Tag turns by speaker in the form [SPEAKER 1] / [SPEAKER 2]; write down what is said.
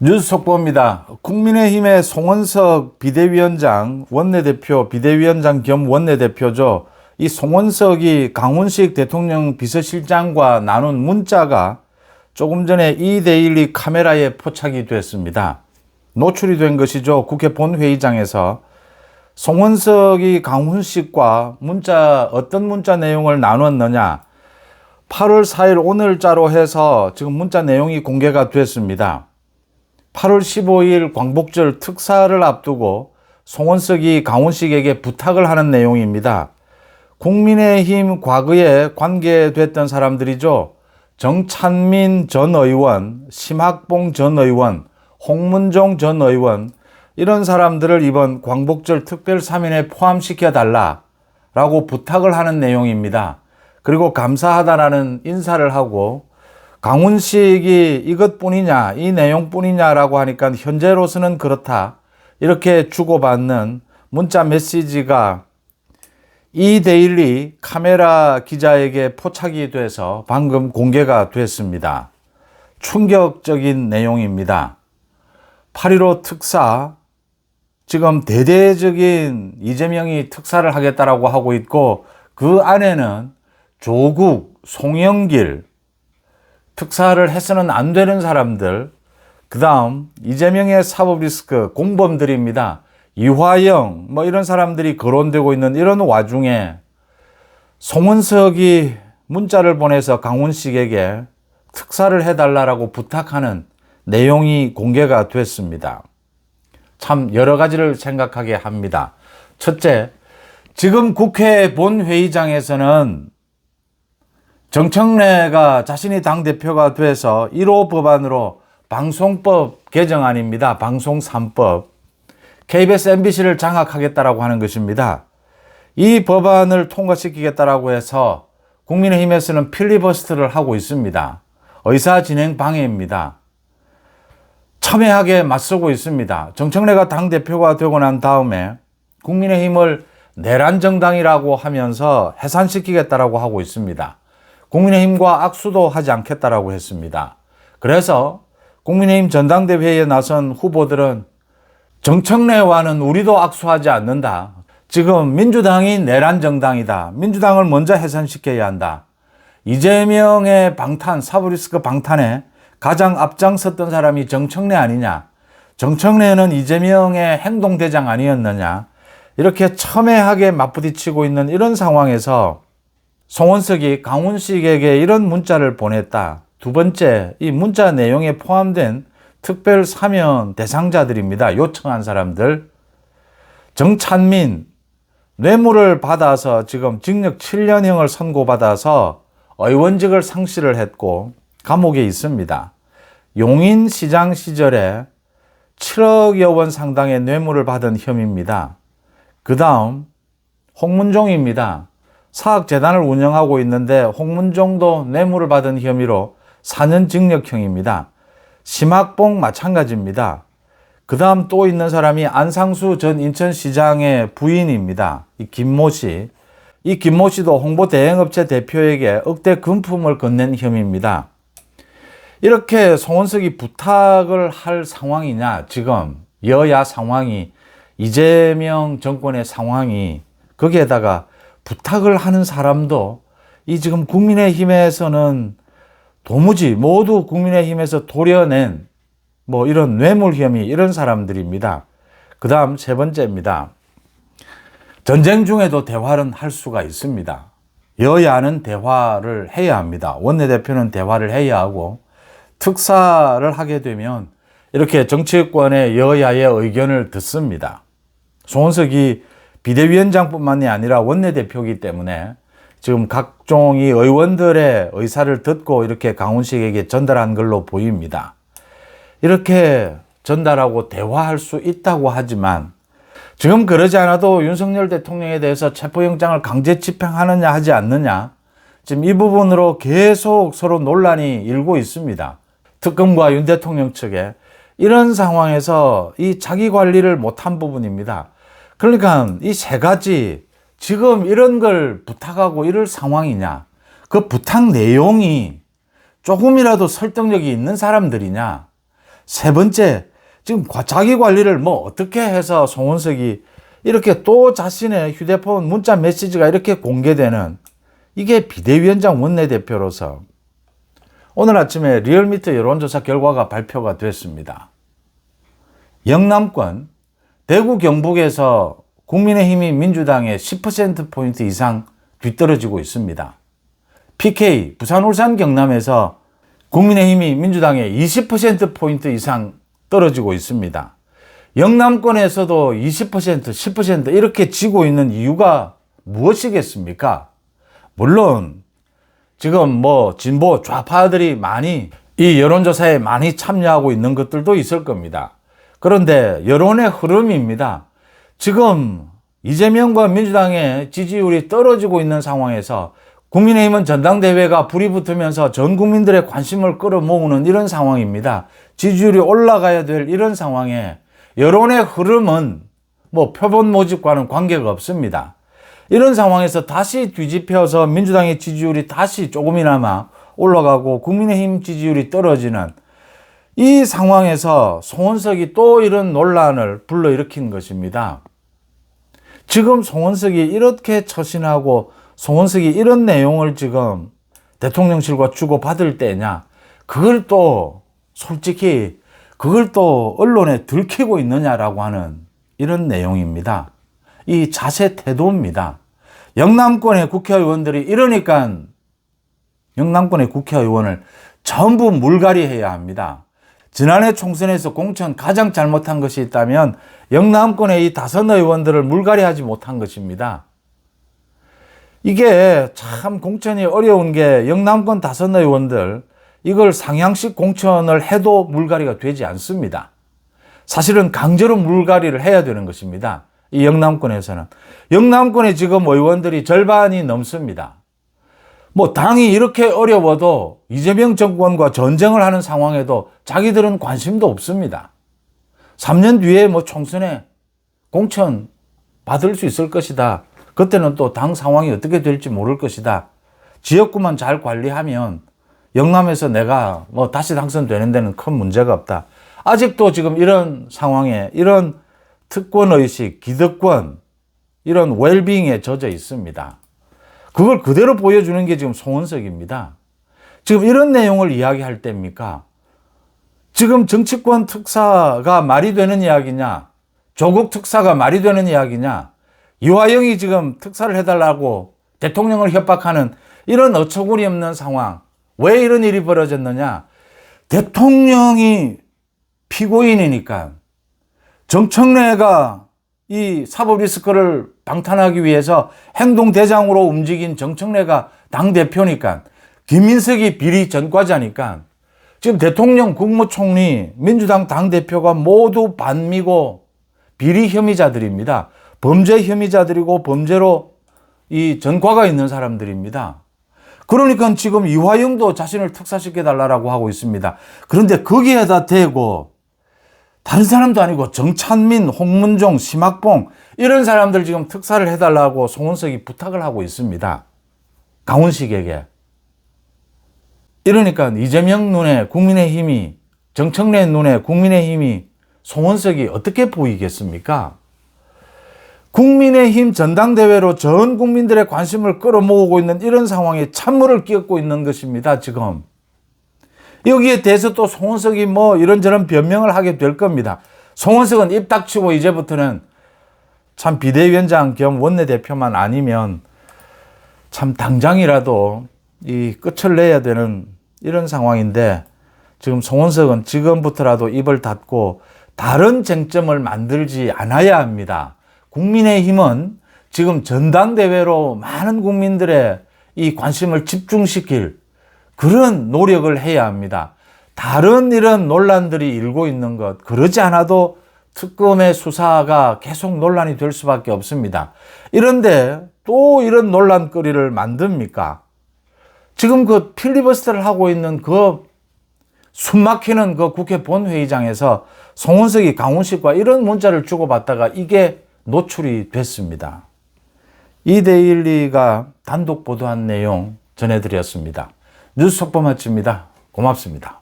[SPEAKER 1] 뉴스 속보입니다. 국민의힘의 송원석 비대위원장, 원내대표, 비대위원장 겸 원내대표죠. 이 송원석이 강훈식 대통령 비서실장과 나눈 문자가 조금 전에 이데일리 카메라에 포착이 됐습니다. 노출이 된 것이죠. 국회 본회의장에서 송원석이 강훈식과 어떤 문자 내용을 나눴느냐. 8월 4일 오늘자로 해서 지금 문자 내용이 공개가 됐습니다. 8월 15일 광복절 특사를 앞두고 송원석이 강훈식에게 부탁을 하는 내용입니다. 국민의힘 과거에 관계됐던 사람들이죠. 정찬민 전 의원, 심학봉 전 의원, 홍문종 전 의원, 이런 사람들을 이번 광복절 특별사면에 포함시켜 달라라고 부탁을 하는 내용입니다. 그리고 감사하다라는 인사를 하고, 강훈식이 이것뿐이냐, 이 내용뿐이냐라고 하니까 현재로서는 그렇다, 이렇게 주고받는 문자 메시지가 이데일리 카메라 기자에게 포착이 돼서 방금 공개가 됐습니다. 충격적인 내용입니다. 8.15 특사, 지금 대대적인 이재명이 특사를 하겠다라고 하고 있고, 그 안에는 조국, 송영길, 특사를 해서는 안 되는 사람들, 그 다음 이재명의 사법 리스크 공범들입니다. 이화영 이런 사람들이 거론되고 있는 이런 와중에 송원석이 문자를 보내서 강훈식에게 특사를 해달라고 부탁하는 내용이 공개가 됐습니다. 참 여러 가지를 생각하게 합니다. 첫째, 지금 국회 본회의장에서는 정청래가 자신이 당대표가 돼서 1호 법안으로 방송법 개정안입니다. 방송 3법. KBS, MBC를 장악하겠다라고 하는 것입니다. 이 법안을 통과시키겠다라고 해서 국민의힘에서는 필리버스터를 하고 있습니다. 의사진행 방해입니다. 첨예하게 맞서고 있습니다. 정청래가 당대표가 되고 난 다음에 국민의힘을 내란정당이라고 하면서 해산시키겠다라고 하고 있습니다. 국민의힘과 악수도 하지 않겠다라고 했습니다. 그래서 국민의힘 전당대회에 나선 후보들은 정청래와는 우리도 악수하지 않는다. 지금 민주당이 내란정당이다. 민주당을 먼저 해산시켜야 한다. 이재명의 방탄, 사브리스크 방탄에 가장 앞장섰던 사람이 정청래 아니냐. 정청래는 이재명의 행동대장 아니었느냐. 이렇게 첨예하게 맞부딪히고 있는 이런 상황에서 송원석이 강훈식에게 이런 문자를 보냈다. 두 번째, 이 문자 내용에 포함된 특별 사면 대상자들입니다. 요청한 사람들. 정찬민, 뇌물을 받아서 지금 징역 7년형을 선고받아서 의원직을 상실을 했고 감옥에 있습니다. 용인시장 시절에 7억여 원 상당의 뇌물을 받은 혐의입니다. 그 다음 홍문종입니다. 사학재단을 운영하고 있는데 홍문종도 뇌물을 받은 혐의로 4년 징역형입니다. 심학봉 마찬가지입니다. 그 다음 또 있는 사람이 안상수 전 인천시장의 부인입니다. 이 김모 씨. 이 김모 씨도 홍보대행업체 대표에게 억대 금품을 건넨 혐의입니다. 이렇게 송원석이 부탁을 할 상황이냐, 지금 여야 상황이, 이재명 정권의 상황이, 거기에다가 부탁을 하는 사람도 이 지금 국민의힘에서는 도무지 모두 국민의힘에서 도려낸 이런 뇌물 혐의, 이런 사람들입니다. 그 다음 세 번째입니다. 전쟁 중에도 대화는 할 수가 있습니다. 여야는 대화를 해야 합니다. 원내대표는 대화를 해야 하고, 특사를 하게 되면 이렇게 정치권의 여야의 의견을 듣습니다. 송원석이 비대위원장뿐만이 아니라 원내대표이기 때문에 지금 각종의 의원들의 의사를 듣고 이렇게 강훈식에게 전달한 걸로 보입니다. 이렇게 전달하고 대화할 수 있다고 하지만 지금 그러지 않아도 윤석열 대통령에 대해서 체포영장을 강제 집행하느냐 하지 않느냐, 지금 이 부분으로 계속 서로 논란이 일고 있습니다. 특검과 윤 대통령 측에. 이런 상황에서 이 자기 관리를 못한 부분입니다. 그러니까 이 세 가지, 지금 이런 걸 부탁하고 이럴 상황이냐, 그 부탁 내용이 조금이라도 설득력이 있는 사람들이냐, 세 번째, 지금 자기 관리를 뭐 어떻게 해서 송원석이 이렇게 또 자신의 휴대폰 문자 메시지가 이렇게 공개되는, 이게 비대위원장 원내대표로서 오늘 아침에 리얼미터 여론조사 결과가 발표가 됐습니다. 영남권, 대구 경북에서 국민의힘이 민주당의 10%포인트 이상 뒤떨어지고 있습니다. PK, 부산, 울산, 경남에서 국민의힘이 민주당의 20%포인트 이상 떨어지고 있습니다. 영남권에서도 20%, 10% 이렇게 지고 있는 이유가 무엇이겠습니까? 물론 지금 뭐 진보 좌파들이 많이 이 여론조사에 많이 참여하고 있는 것들도 있을 겁니다. 그런데 여론의 흐름입니다. 지금 이재명과 민주당의 지지율이 떨어지고 있는 상황에서 국민의힘은 전당대회가 불이 붙으면서 전 국민들의 관심을 끌어모으는 이런 상황입니다. 지지율이 올라가야 될 이런 상황에 여론의 흐름은 뭐 표본 모집과는 관계가 없습니다. 이런 상황에서 다시 뒤집혀서 민주당의 지지율이 다시 조금이나마 올라가고 국민의힘 지지율이 떨어지는 이 상황에서 송원석이 또 이런 논란을 불러일으킨 것입니다. 지금 송원석이 이렇게 처신하고 송원석이 이런 내용을 지금 대통령실과 주고받을 때냐, 그걸 또 솔직히 그걸 또 언론에 들키고 있느냐라고 하는 이런 내용입니다. 이 자세 태도입니다. 영남권의 국회의원들이 이러니까 영남권의 국회의원을 전부 물갈이해야 합니다. 지난해 총선에서 공천 가장 잘못한 것이 있다면 영남권의 이 5 의원들을 물갈이하지 못한 것입니다. 이게 참 공천이 어려운 게 영남권 5 의원들 이걸 상향식 공천을 해도 물갈이가 되지 않습니다. 사실은 강제로 물갈이를 해야 되는 것입니다. 이 영남권에서는. 영남권의 지금 의원들이 절반이 넘습니다. 뭐 당이 이렇게 어려워도 이재명 정권과 전쟁을 하는 상황에도 자기들은 관심도 없습니다. 3년 뒤에 뭐 총선에 공천 받을 수 있을 것이다. 그때는 또 당 상황이 어떻게 될지 모를 것이다. 지역구만 잘 관리하면 영남에서 내가 뭐 다시 당선되는 데는 큰 문제가 없다. 아직도 지금 이런 상황에 이런 특권의식, 기득권, 이런 웰빙에 젖어 있습니다. 그걸 그대로 보여주는 게 지금 송원석입니다. 지금 이런 내용을 이야기할 때입니까? 지금 정치권 특사가 말이 되는 이야기냐? 조국 특사가 말이 되는 이야기냐? 이화영이 지금 특사를 해달라고 대통령을 협박하는 이런 어처구니 없는 상황. 왜 이런 일이 벌어졌느냐? 대통령이 피고인이니까 정청래가 이 사법 리스크를 방탄하기 위해서 행동대장으로 움직인 정청래가 당대표니까, 김민석이 비리 전과자니까 지금 대통령, 국무총리, 민주당 당대표가 모두 반미고 비리 혐의자들입니다. 범죄 혐의자들이고 범죄로 이 전과가 있는 사람들입니다. 그러니까 지금 이화영도 자신을 특사시켜달라고 하고 있습니다. 그런데 거기에다 대고 다른 사람도 아니고 정찬민, 홍문종, 심학봉 이런 사람들 지금 특사를 해달라고 송원석이 부탁을 하고 있습니다. 강훈식에게. 이러니까 이재명 눈에 국민의힘이, 정청래 눈에 국민의힘이 송원석이 어떻게 보이겠습니까? 국민의힘 전당대회로 전 국민들의 관심을 끌어모으고 있는 이런 상황에 찬물을 끼얹고 있는 것입니다, 지금. 여기에 대해서 또 송원석이 뭐 이런저런 변명을 하게 될 겁니다. 송원석은 입 닥치고 이제부터는 참 비대위원장 겸 원내대표만 아니면 참 당장이라도 이 끝을 내야 되는 이런 상황인데, 지금 송원석은 지금부터라도 입을 닫고 다른 쟁점을 만들지 않아야 합니다. 국민의힘은 지금 전당대회로 많은 국민들의 이 관심을 집중시킬 그런 노력을 해야 합니다. 다른 이런 논란들이 일고 있는 것, 그러지 않아도 특검의 수사가 계속 논란이 될 수밖에 없습니다. 이런데 또 이런 논란거리를 만듭니까? 지금 그 필리버스터를 하고 있는 그 숨막히는 그 국회 본회의장에서 송원석이 강훈식과 이런 문자를 주고받다가 이게 노출이 됐습니다. 이데일리가 단독 보도한 내용 전해드렸습니다. 뉴스 속보 마칩니다. 고맙습니다.